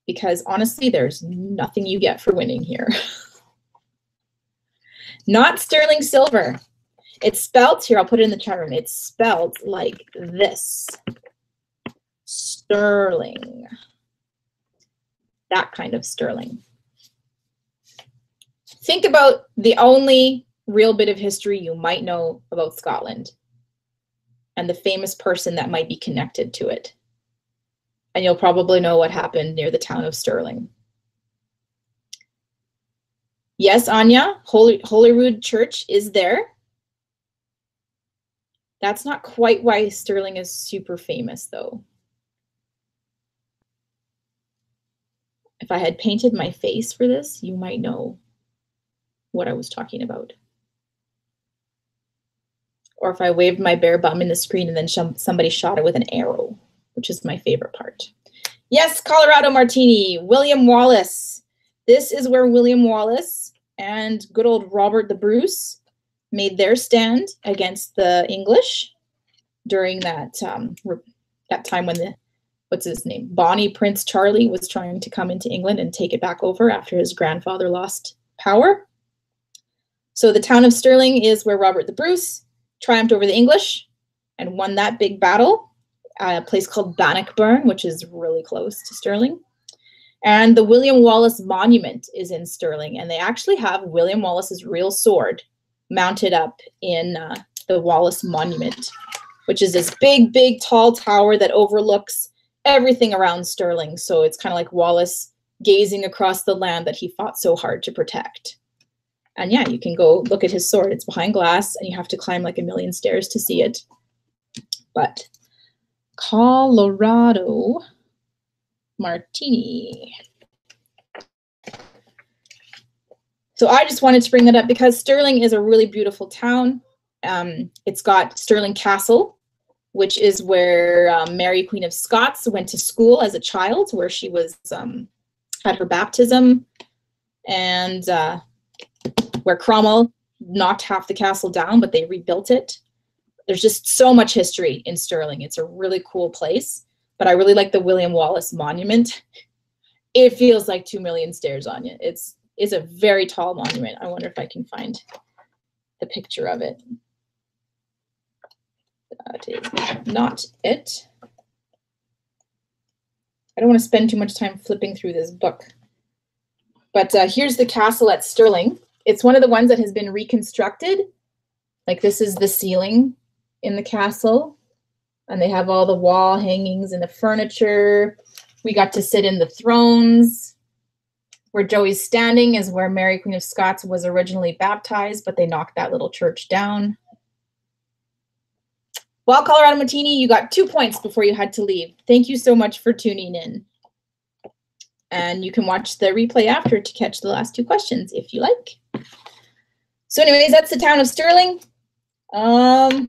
Because honestly, there's nothing you get for winning here. Not sterling silver. It's spelt, here, I'll put it in the chat room. It's spelled like this. Stirling. That kind of sterling. Think about the only real bit of history you might know about Scotland and the famous person that might be connected to it. And you'll probably know what happened near the town of Stirling. Yes, Anya, Holyrood Church is there. That's not quite why Stirling is super famous, though. If I had painted my face for this, you might know what I was talking about. Or if I waved my bare bum in the screen and then somebody shot it with an arrow, which is my favorite part. Yes, Colorado Martini, William Wallace. This is where William Wallace and good old Robert the Bruce made their stand against the English during that time when the, what's his name, Bonnie Prince Charlie was trying to come into England and take it back over after his grandfather lost power. So the town of Stirling is where Robert the Bruce triumphed over the English and won that big battle. A place called Bannockburn, which is really close to Stirling. And the William Wallace Monument is in Stirling, and they actually have William Wallace's real sword mounted up in the Wallace Monument, which is this big, big, tall tower that overlooks everything around Stirling. So it's kind of like Wallace gazing across the land that he fought so hard to protect. And yeah, you can go look at his sword. It's behind glass, and you have to climb like a million stairs to see it. But Colorado Martini. So I just wanted to bring that up because Stirling is a really beautiful town. It's got Stirling Castle, which is where Mary, Queen of Scots, went to school as a child, where she was had her baptism, and where Cromwell knocked half the castle down, but they rebuilt it. There's just so much history in Stirling. It's a really cool place, but I really like the William Wallace Monument. It feels like 2 million stairs on you. It's a very tall monument. I wonder if I can find the picture of it. That is not it. I don't want to spend too much time flipping through this book. But here's the castle at Stirling. It's one of the ones that has been reconstructed. Like this is the ceiling in the castle. And they have all the wall hangings and the furniture. We got to sit in the thrones. Where Joey's standing is where Mary, Queen of Scots was originally baptized, but they knocked that little church down. Well, Colorado Martini, you got 2 points before you had to leave. Thank you so much for tuning in. And you can watch the replay after to catch the last 2 questions if you like. So anyways, that's the town of Stirling. I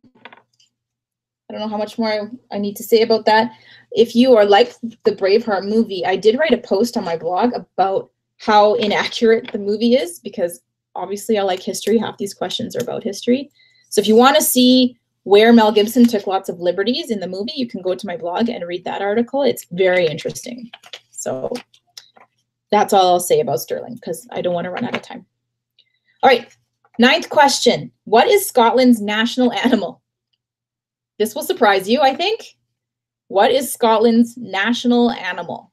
don't know how much more I need to say about that. If you are like the Braveheart movie, I did write a post on my blog about how inaccurate the movie is, because obviously I like history. Half these questions are about history. So if you want to see where Mel Gibson took lots of liberties in the movie, you can go to my blog and read that article. It's very interesting. So that's all I'll say about Stirling, because I don't want to run out of time. All right, 9th question. What is Scotland's national animal? This will surprise you, I think. What is Scotland's national animal?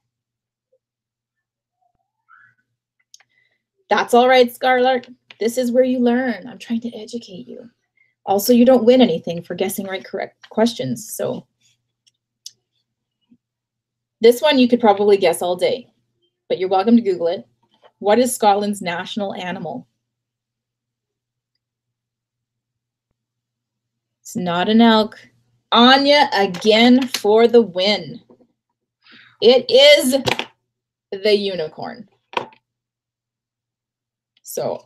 That's all right, Scarlett. This is where you learn. I'm trying to educate you. Also, you don't win anything for guessing correct questions. So this one you could probably guess all day, but you're welcome to Google it. What is Scotland's national animal? It's not an elk. Anya again for the win. It is the unicorn. So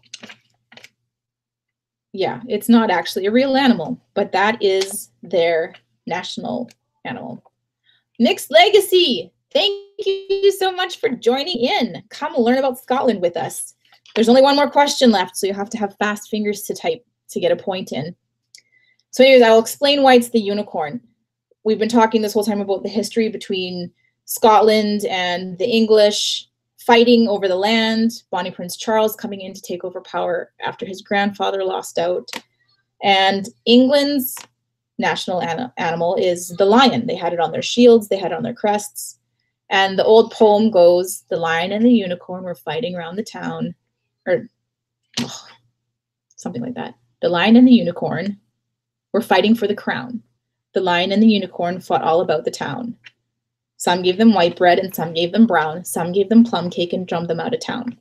yeah, it's not actually a real animal, but that is their national animal. Mixed Legacy, thank you so much for joining in. Come learn about Scotland with us. There's only one more question left, so you have to have fast fingers to type to get a point in. So anyways, I'll explain why it's the unicorn. We've been talking this whole time about the history between Scotland and the English, fighting over the land, Bonnie Prince Charles coming in to take over power after his grandfather lost out. And England's national animal is the lion. They had it on their shields, they had it on their crests. And the old poem goes, the lion and the unicorn were fighting around the town, or something like that. The lion and the unicorn were fighting for the crown. The lion and the unicorn fought all about the town. Some gave them white bread and some gave them brown. Some gave them plum cake and drummed them out of town.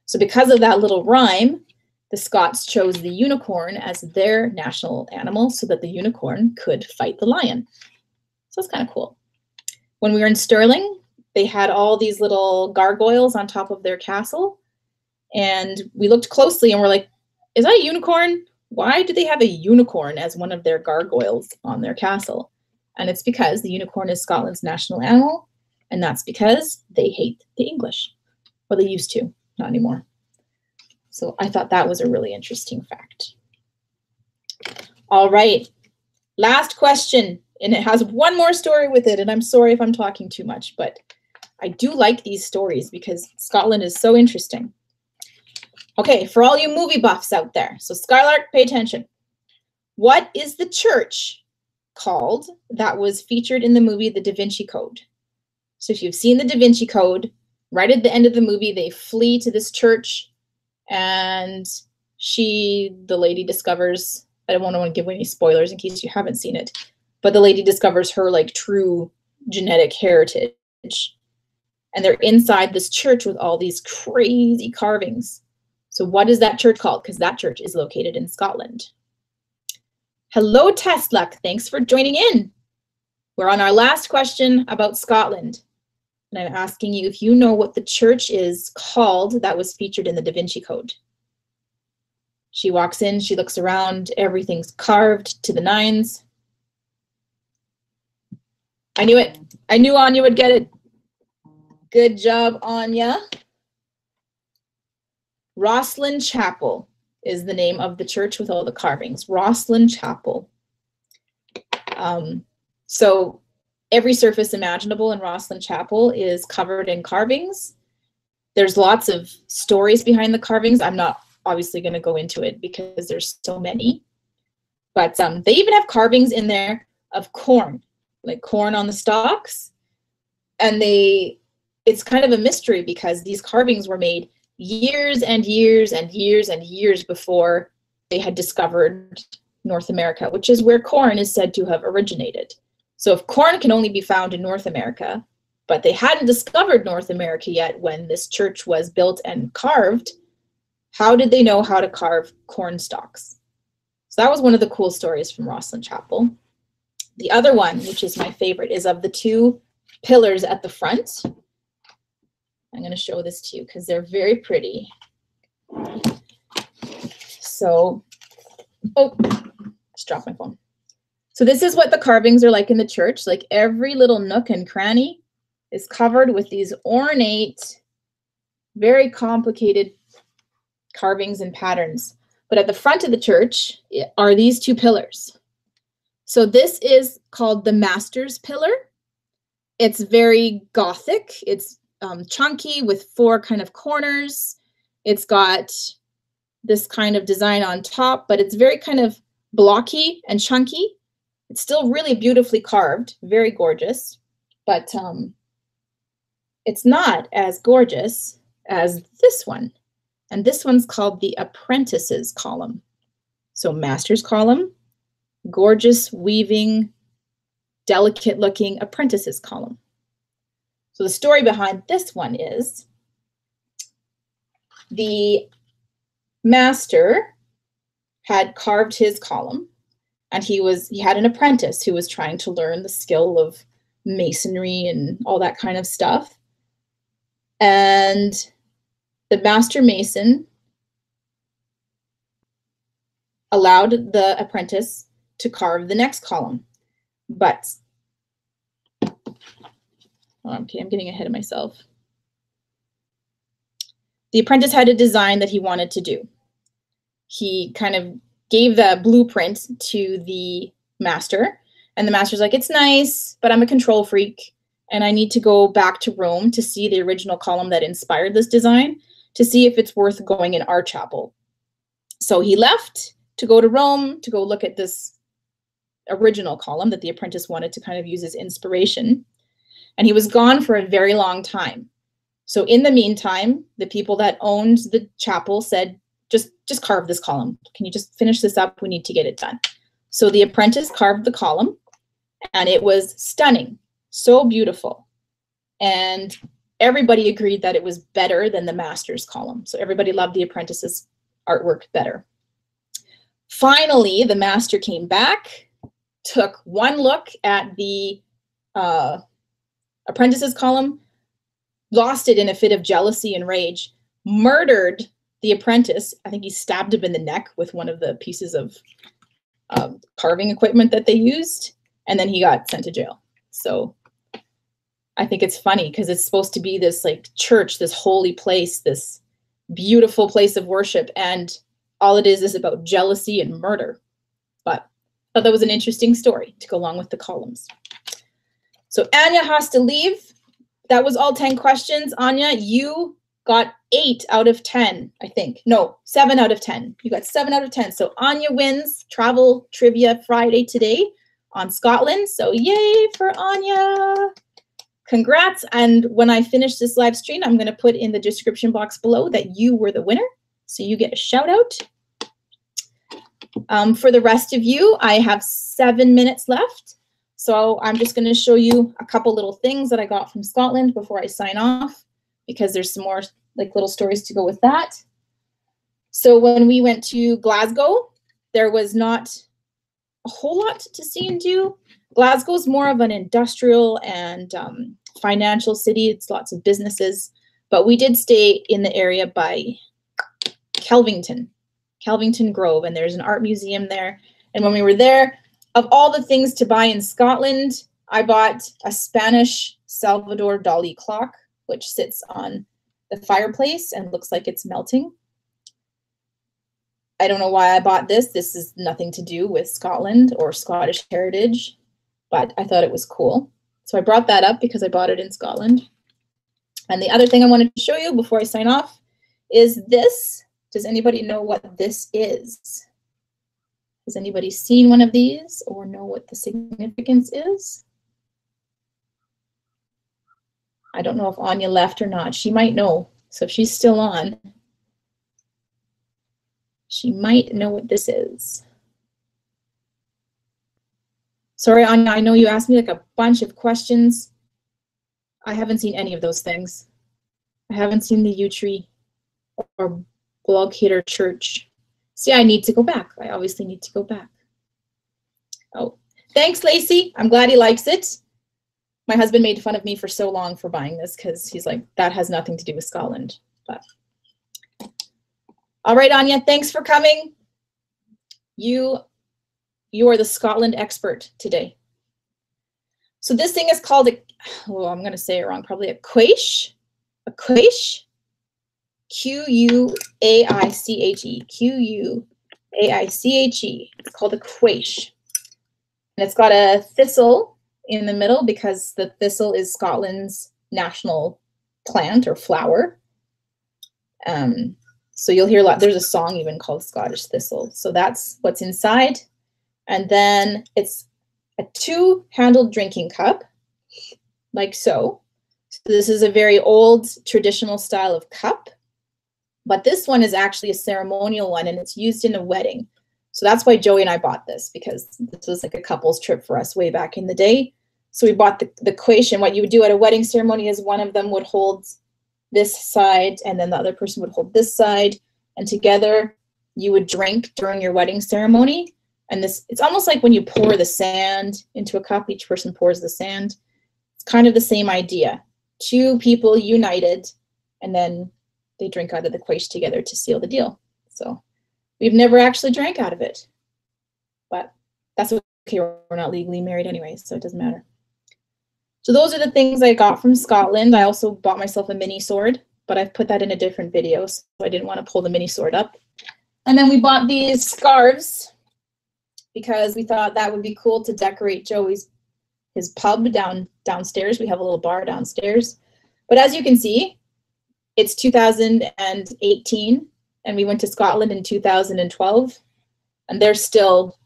So because of that little rhyme, the Scots chose the unicorn as their national animal so that the unicorn could fight the lion. So it's kind of cool. When we were in Stirling, they had all these little gargoyles on top of their castle. And we looked closely and we're like, is that a unicorn? Why do they have a unicorn as one of their gargoyles on their castle? And it's because the unicorn is Scotland's national animal, and that's because they hate the English. Well, they used to, not anymore. So I thought that was a really interesting fact. All right, last question, and it has one more story with it, and I'm sorry if I'm talking too much, but I do like these stories because Scotland is so interesting. Okay, for all you movie buffs out there, so Skylark, pay attention. What is the church called that was featured in the movie The Da Vinci Code? So if you've seen The Da Vinci Code, right at the end of the movie, they flee to this church and the lady discovers, I don't want to give any spoilers in case you haven't seen it, but the lady discovers her like true genetic heritage. And they're inside this church with all these crazy carvings. So what is that church called? Because that church is located in Scotland. Hello, Test Luck. Thanks for joining in. We're on our last question about Scotland. And I'm asking you if you know what the church is called that was featured in the Da Vinci Code. She walks in, she looks around, everything's carved to the nines. I knew it. I knew Anya would get it. Good job, Anya. Rosslyn Chapel is the name of the church with all the carvings. Rosslyn Chapel. So every surface imaginable in Rosslyn Chapel is covered in carvings. There's lots of stories behind the carvings. I'm not obviously going to go into it because there's so many. But they even have carvings in there of corn, like corn on the stalks. And it's kind of a mystery because these carvings were made years and years and years and years before they had discovered North America, which is where corn is said to have originated. So if corn can only be found in North America, but they hadn't discovered North America yet when this church was built and carved, how did they know how to carve corn stalks? So that was one of the cool stories from Rosslyn Chapel. The other one, which is my favorite, is of the two pillars at the front. I'm going to show this to you because they're very pretty. So, oh, just dropped my phone. So this is what the carvings are like in the church. Like every little nook and cranny is covered with these ornate, very complicated carvings and patterns. But at the front of the church are these two pillars. So this is called the Master's Pillar. It's very Gothic. It's chunky with four kind of corners. It's got this kind of design on top, but it's very kind of blocky and chunky. It's still really beautifully carved, very gorgeous, but it's not as gorgeous as this one. And this one's called the Apprentices Column. So Master's Column, gorgeous weaving, delicate looking Apprentices Column. So the story behind this one is the master had carved his column, and he had an apprentice who was trying to learn the skill of masonry and all that kind of stuff. And the master mason allowed the apprentice to carve the next column. But, okay, I'm getting ahead of myself. The apprentice had a design that he wanted to do. He kind of gave the blueprint to the master, and the master's like, it's nice, but I'm a control freak, and I need to go back to Rome to see the original column that inspired this design, to see if it's worth going in our chapel. So he left to go to Rome to go look at this original column that the apprentice wanted to kind of use as inspiration. And he was gone for a very long time. So in the meantime, the people that owned the chapel said, just carve this column. Can you just finish this up? We need to get it done. So the apprentice carved the column, and it was stunning, so beautiful. And everybody agreed that it was better than the master's column. So everybody loved the apprentice's artwork better. Finally, the master came back, took one look at the apprentice's column, lost it in a fit of jealousy and rage, murdered the apprentice. I think he stabbed him in the neck with one of the pieces of carving equipment that they used, and then he got sent to jail. So I think it's funny because it's supposed to be this like church, this holy place, this beautiful place of worship, and all it is about jealousy and murder. But I thought that was an interesting story to go along with the columns. So Anya has to leave. That was all 10 questions. Anya, you got 8 out of 10, I think. No, 7 out of 10. You got 7 out of 10. So Anya wins Travel Trivia Friday today on Scotland. So yay for Anya. Congrats. And when I finish this live stream, I'm going to put in the description box below that you were the winner. So you get a shout out. For the rest of you, I have 7 minutes left. So I'm just going to show you a couple little things that I got from Scotland before I sign off, because there's some more like little stories to go with that. So when we went to Glasgow, there was not a whole lot to see and do. Glasgow's more of an industrial and financial city. It's lots of businesses, but we did stay in the area by Kelvington Grove, and there's an art museum there. And when we were there, of all the things to buy in Scotland, I bought a Spanish Salvador Dali clock, which sits on the fireplace and looks like it's melting. I don't know why I bought this. This is nothing to do with Scotland or Scottish heritage, but I thought it was cool. So I brought that up because I bought it in Scotland. And the other thing I wanted to show you before I sign off is this. Does anybody know what this is? Has anybody seen one of these or know what the significance is? I don't know if Anya left or not. She might know. So if she's still on, she might know what this is. Sorry, Anya, I know you asked me like a bunch of questions. I haven't seen any of those things. I haven't seen the yew tree or blockhater church. See, I need to go back. I obviously need to go back. Oh, thanks, Lacey. I'm glad he likes it. My husband made fun of me for so long for buying this because he's like, that has nothing to do with Scotland. But all right, Anya, thanks for coming. You are the Scotland expert today. So this thing is called a, oh, I'm going to say it wrong, probably a quaiche. A quaiche. Q-U-A-I-C-H-E. Q-U-A-I-C-H-E. It's called a quaiche. And it's got a thistle in the middle because the thistle is Scotland's national plant or flower. So you'll hear a lot. There's a song even called Scottish Thistle. So that's what's inside. And then it's a two-handled drinking cup, like so. So this is a very old traditional style of cup. But this one is actually a ceremonial one, and it's used in a wedding. So that's why Joey and I bought this, because this was like a couple's trip for us way back in the day. So we bought the quaiche, and what you would do at a wedding ceremony is one of them would hold this side, and then the other person would hold this side, and together you would drink during your wedding ceremony. And this, it's almost like when you pour the sand into a cup, each person pours the sand. It's kind of the same idea. Two people united, and then they drink out of the quaiche together to seal the deal. So we've never actually drank out of it, but that's okay. We're not legally married anyway, so it doesn't matter. So those are the things I got from Scotland. I also bought myself a mini sword, but I've put that in a different video, so I didn't want to pull the mini sword up. And then we bought these scarves because we thought that would be cool to decorate his pub downstairs. We have a little bar downstairs. But as you can see, it's 2018, and we went to Scotland in 2012, and they're still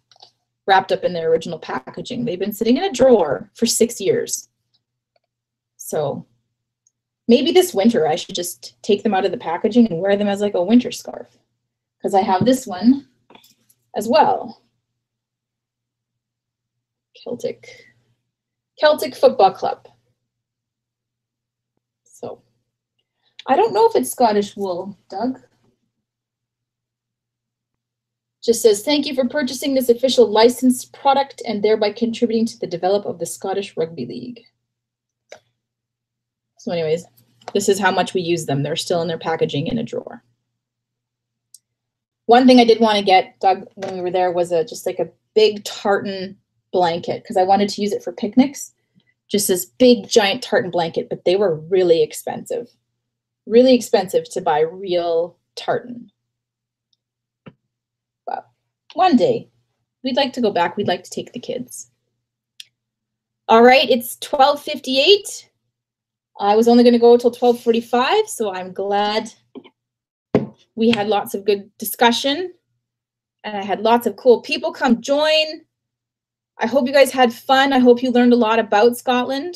wrapped up in their original packaging. They've been sitting in a drawer for 6 years. So maybe this winter I should just take them out of the packaging and wear them as like a winter scarf, because I have this one as well. Celtic Football Club. So I don't know if it's Scottish wool, Doug. Just says, thank you for purchasing this official licensed product and thereby contributing to the development of the Scottish Rugby League. So anyways, this is how much we use them. They're still in their packaging in a drawer. One thing I did want to get, Doug, when we were there was just like a big tartan blanket, because I wanted to use it for picnics. Just this big giant tartan blanket, but they were really expensive. Really expensive to buy real tartan. But one day, we'd like to go back. We'd like to take the kids. All right, it's 12:58. I was only going to go till 12:45, so I'm glad we had lots of good discussion, and I had lots of cool people come join. I hope you guys had fun. I hope you learned a lot about Scotland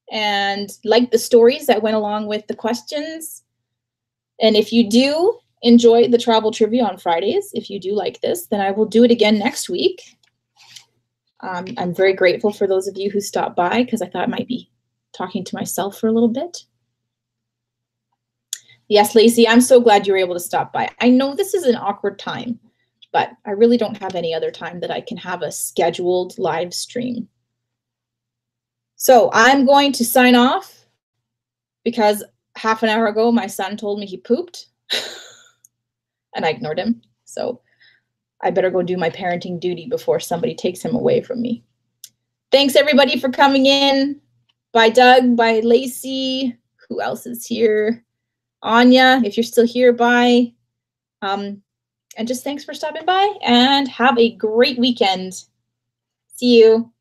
and liked the stories that went along with the questions. And if you do enjoy the travel trivia on Fridays, if you do like this, then I will do it again next week. I'm very grateful for those of you who stopped by, because I thought I might be talking to myself for a little bit. Yes, Lacey, I'm so glad you were able to stop by. I know this is an awkward time, but I really don't have any other time that I can have a scheduled live stream. So I'm going to sign off because half an hour ago, my son told me he pooped and I ignored him. So I better go do my parenting duty before somebody takes him away from me. Thanks everybody for coming in. Bye, Doug. Bye, Lacey. Who else is here? Anya, if you're still here, bye. And just thanks for stopping by, and have a great weekend. See you.